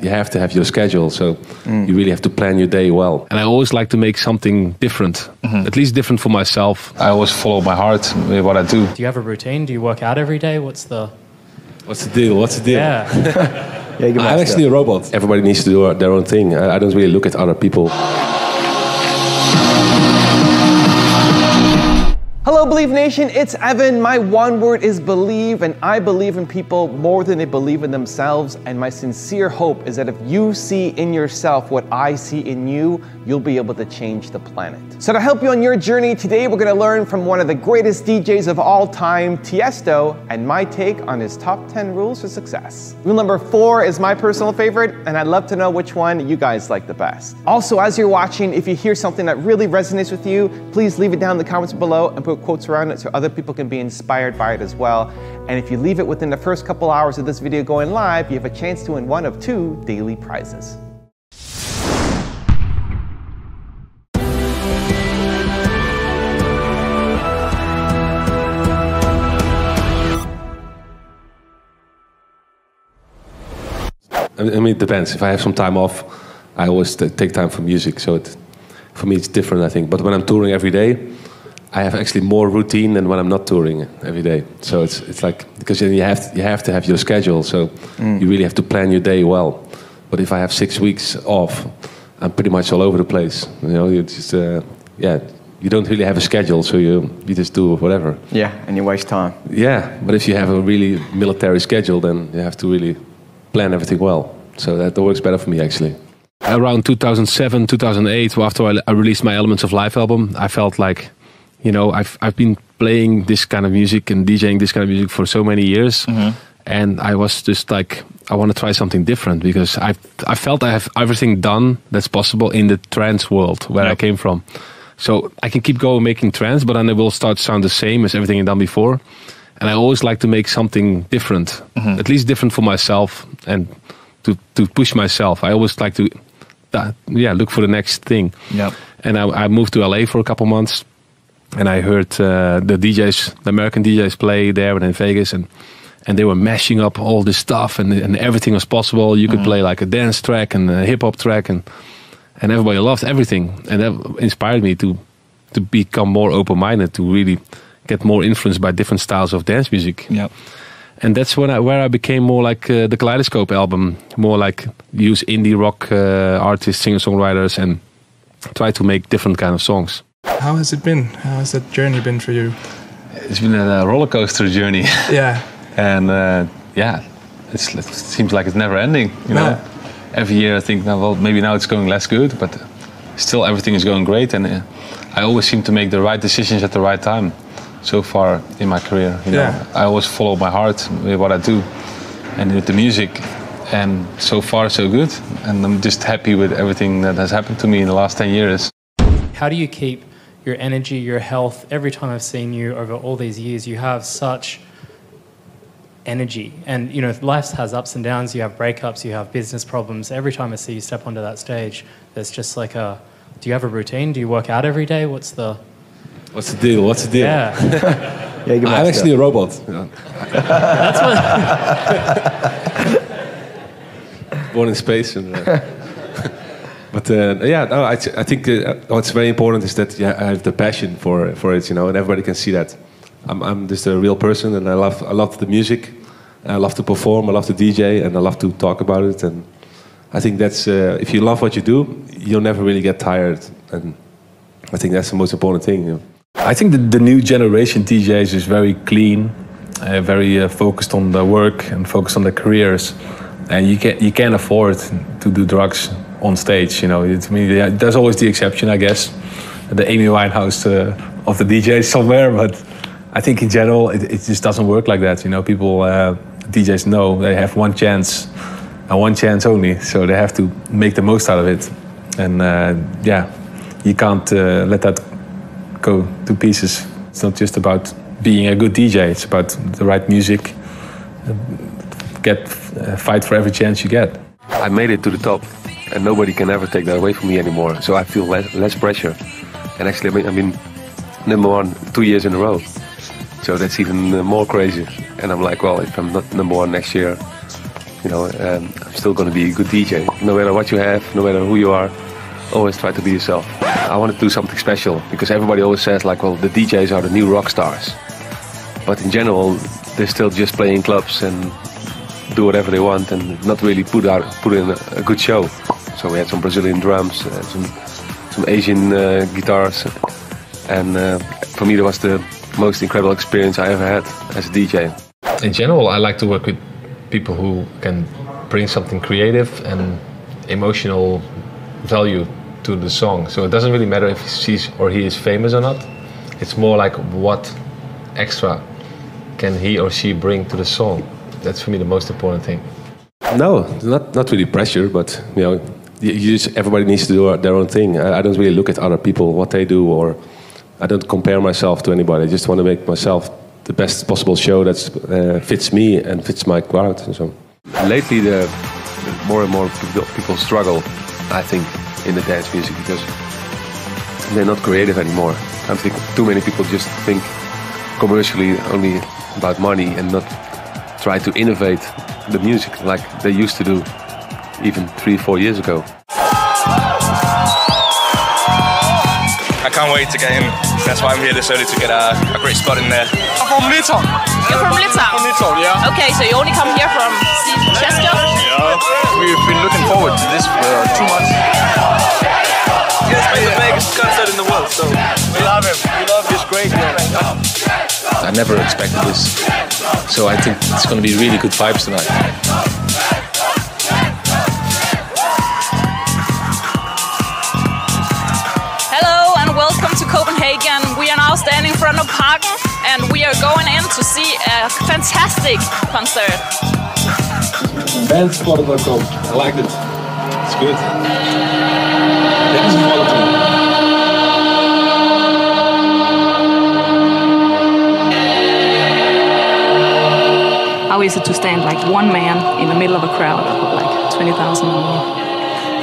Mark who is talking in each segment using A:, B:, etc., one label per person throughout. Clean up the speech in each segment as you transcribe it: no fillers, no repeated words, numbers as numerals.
A: You have to have your schedule, so you really have to plan your day well. And I always like to make something different, at least different for myself. I always follow my heart with what I do.
B: Do you have a routine? Do you work out every day? What's the
A: deal? What's the deal?
B: Yeah.
A: I'm actually a robot. Everybody needs to do their own thing. I don't really look at other people.
C: Hello, Believe Nation, it's Evan. My one word is believe, and I believe in people more than they believe in themselves. And my sincere hope is that if you see in yourself what I see in you, you'll be able to change the planet. So to help you on your journey, today we're gonna learn from one of the greatest DJs of all time, Tiesto, and my take on his top 10 rules for success. Rule number 4 is my personal favorite, and I'd love to know which one you guys like the best. Also, as you're watching, if you hear something that really resonates with you, please leave it down in the comments below and put quotes around it so other people can be inspired by it as well. And if you leave it within the first couple hours of this video going live, you have a chance to win one of 2 daily prizes.
A: I mean, it depends. If I have some time off, I always take time for music. So for me, it's different, I think. But when I'm touring every day, I have actually more routine than when I'm not touring every day. So it's like, because then you have to have your schedule. So you really have to plan your day well. But if I have 6 weeks off, I'm pretty much all over the place. You know, you just you don't really have a schedule, so you just do whatever.
C: Yeah, and you waste time.
A: Yeah, but if you have a really military schedule, then you have to really plan everything well. So that works better for me, actually. Around 2007, 2008, after I released my Elements of Life album, I felt like, you know, I've been playing this kind of music and DJing this kind of music for so many years. And I was just like, I want to try something different, because I felt I have everything done that's possible in the trance world where I came from. So I can keep going making trance, but then it will start to sound the same as everything I've done before. And I always like to make something different, at least different for myself, and to push myself. I always like to look for the next thing. Yep. And I moved to LA for a couple months, and I heard the American DJs play there and in Vegas, and they were mashing up all this stuff, and everything was possible. You could play like a dance track and a hip hop track, and everybody loved everything. And that inspired me to become more open-minded, to really get more influenced by different styles of dance music. Yep. And that's where I became more like the Kaleidoscope album, more like use indie rock artists, singer-songwriters, and try to make different kind of songs.
D: How has it been? How has that journey been for you?
A: It's been a roller coaster journey.
D: Yeah.
A: And it seems like it's never ending. You know? Every year I think, well, maybe now it's going less good, but still everything is going great. And I always seem to make the right decisions at the right time. So far in my career, you know, I always follow my heart with what I do and with the music, and so far so good. And I'm just happy with everything that has happened to me in the last 10 years.
B: How do you keep your energy, your health? Every time I've seen you over all these years, you have such energy. And, you know, life has ups and downs. You have breakups, you have business problems. Every time I see you step onto that stage, there's just like do you have a routine? Do you work out every day? What's the deal?
A: What's the deal?
B: Yeah.
A: I'm actually a robot.
B: That's what.
A: Born in space. And, I think what's very important is that I have the passion for it, you know, and everybody can see that. I'm just a real person, and I love the music. I love to perform. I love to DJ, and I love to talk about it. And I think that's if you love what you do, you'll never really get tired. And I think that's the most important thing. You know? I think the new generation DJs is very clean, very focused on their work and focused on their careers, and you can't afford to do drugs on stage. You know, there's always the exception, I guess, the Amy Winehouse of the DJs somewhere, but I think in general it just doesn't work like that. You know, people DJs know they have one chance and one chance only, so they have to make the most out of it, and you can't let that go to pieces. It's not just about being a good DJ, it's about the right music. Fight for every chance you get. I made it to the top, and nobody can ever take that away from me anymore. So I feel less pressure. And actually, I've been #1 2 years in a row. So that's even more crazy. And I'm like, well, if I'm not #1 next year, You know, I'm still going to be a good DJ. No matter what you have, no matter who you are, always try to be yourself. I want to do something special because everybody always says like, well, the DJs are the new rock stars. But in general, they're still just playing clubs and do whatever they want and not really put in a good show. So we had some Brazilian drums, some Asian guitars, and for me that was the most incredible experience I ever had as a DJ. In general, I like to work with people who can bring something creative and emotional value to the song. So it doesn't really matter if she's or he is famous or not. It's more like what extra can he or she bring to the song. That's for me the most important thing. No, not really pressure, but you know, everybody needs to do their own thing. I don't really look at other people, what they do, or I don't compare myself to anybody. I just want to make myself the best possible show that fits me and fits my crowd. And so lately, the more and more people struggle, I think, in the dance music because they're not creative anymore. I think too many people just think commercially only about money and not try to innovate the music like they used to do even 3-4 years ago.
E: I can't wait to get in. That's why I'm here this early, to get a great spot in there. I'm from Litauen.
F: You're from Litauen?
E: From Litauen, yeah.
F: Okay, so you only come here from Chester?
E: Yeah. We've been looking forward to this for 2 months. It's been the biggest concert in the world, so we love him. We love him. It's great.
A: I never expected this, so I think it's going to be really good vibes tonight.
F: Hello and welcome to Copenhagen. We are now standing in front of Parken and we are going in to see a fantastic concert.
A: Bandspot.com. I liked it. It's good. That is quality.
G: How is it to stand like one man in the middle of a crowd of like 20,000 or more?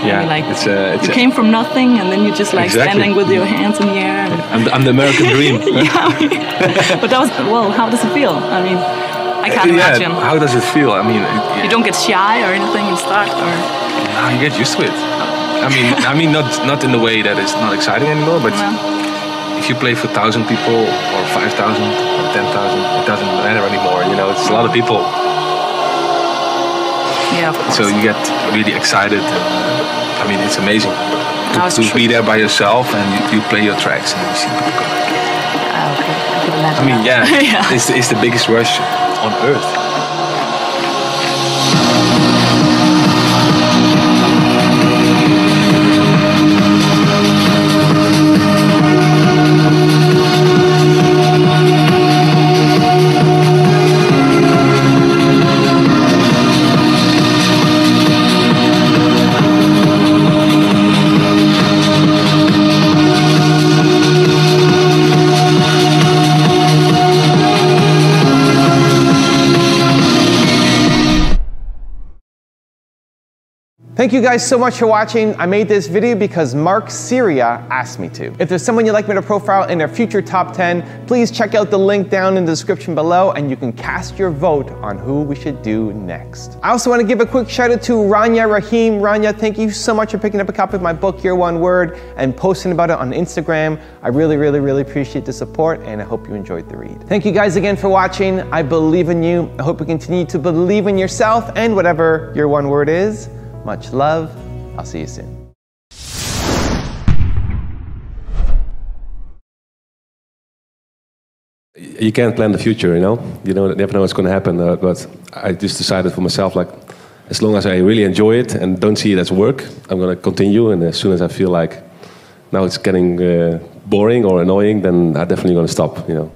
A: Yeah,
G: like
A: it's
G: you came from nothing and then you just like
A: exactly.
G: standing with your hands in the air.
A: I'm the American dream.
G: Yeah, but that was, well, how does it feel? I mean, I can't imagine.
A: How does it feel? I mean,
G: you don't get shy or anything and start, or
A: no, you get used to it. I mean, not in the way that it's not exciting anymore, but if you play for 1,000 people or 5,000 or 10,000, it doesn't matter anymore. You know, it's a lot of people.
G: Yeah, of course.
A: So you get really excited. And, I mean, it's amazing to be there by yourself and you play your tracks and you see people go.
G: Okay. I can imagine.
A: I mean,
G: yeah.
A: It's the biggest rush on earth.
C: Thank you guys so much for watching. I made this video because Mark Syria asked me to. If there's someone you'd like me to profile in their future top 10, please check out the link down in the description below and you can cast your vote on who we should do next. I also want to give a quick shout out to Rania Rahim. Rania, thank you so much for picking up a copy of my book, Your One Word, and posting about it on Instagram. I really appreciate the support and I hope you enjoyed the read. Thank you guys again for watching. I believe in you. I hope you continue to believe in yourself and whatever your one word is. Much love. I'll see you soon.
A: You can't plan the future, you know? You never know what's going to happen. But I just decided for myself, like, as long as I really enjoy it and don't see it as work, I'm going to continue. And as soon as I feel like now it's getting boring or annoying, then I'm definitely going to stop, you know?